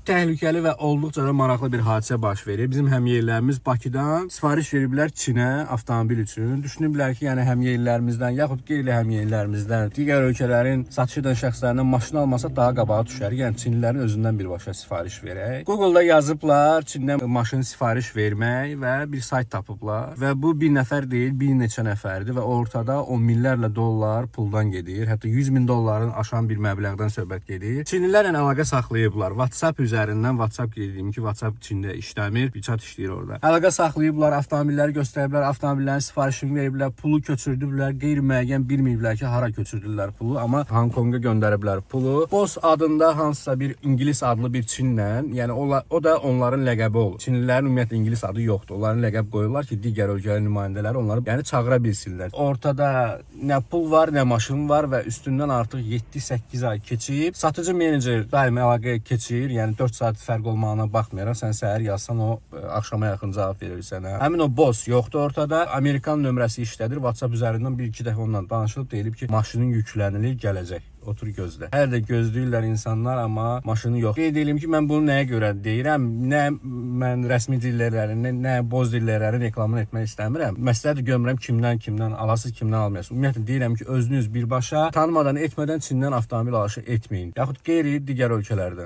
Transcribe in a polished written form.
təhlükəli və olduqca da maraqlı bir hadisə baş verir. Bizim həmyerlilərimiz Bakıdan sifariş veriblər Çinə avtomobil üçün. Düşünüblər ki, yəni həmyerlilərimizdən yaxud qeyri həmyerlilərimizdən digər ölkələrin satış edən şəxslərindən maşın almasa daha qabağa düşər. Yəni Çinlilərin özündən birbaşa sifariş verək. Google-da yazıblar Çindən maşın sifariş vermək və bir sayt tapıblar və bu bir nəfər deyil, bir neçə nəfərdir və ortada on minlərlə dollar puldan gedir. Hətta 100 min dolların aşan bir məbləğdən söhbət gedir. Çinlilərlə əlaqə saxlayıblar. WhatsApp üzərindən, WhatsApp dediyim ki, WhatsApp Çində işləmir, bir chat işləyir orada. Əlaqə saxlayıblar, avtomobilləri göstəriblər, avtomobillərin sifarişini veriblər, pulu köçürdüblər, qeyri-müəyyən bilməyiblər ki, hara köçürdülər pulu, amma Honkonga göndəriblər pulu. Boss adında hansısa bir İngilis adlı bir Çinlə, yəni o da onların ləqəbi olur. Çinlilərin ümumiyyətlə İngilis adı yoxdur. Onların ləqəb qoyurlar ki, digər ölkələrin nümayəndələri onları yəni çağıra bilsinlər. Ortada nə pul var, nə maşın var və üstündən artıq 7-8 ay keçib. Satıcı menecer daimi əlaqəyə keçir. Yəni 4 saat fərq olmağına baxmayaraq sən səhər yazsan o axşama yaxın cavab verir sənə. Həmin o boss yoxdur ortada. Amerikan nömrəsi işlədir. WhatsApp üzərindən 1-2 dəfə onunla danışılıb deyilib ki, maşının yüklənilir, gələcək. Otur gözlə. Hər də gözləyirlər insanlar, amma maşını yox. Qeyd edim ki, mən bunu nəyə görə deyirəm? Nə mən rəsmi dillərlərin, nə boz dillərlərin reklamını etmək istəmirəm. Məsləhət görmürəm kimdən alasız, kimdən almayasınız. Ümumiyyətlə deyirəm ki, özünüz birbaşa tanımadan, etmədən Çindən avtomobil alışı etməyin. Yaxud qeyri digər ölkələrdən.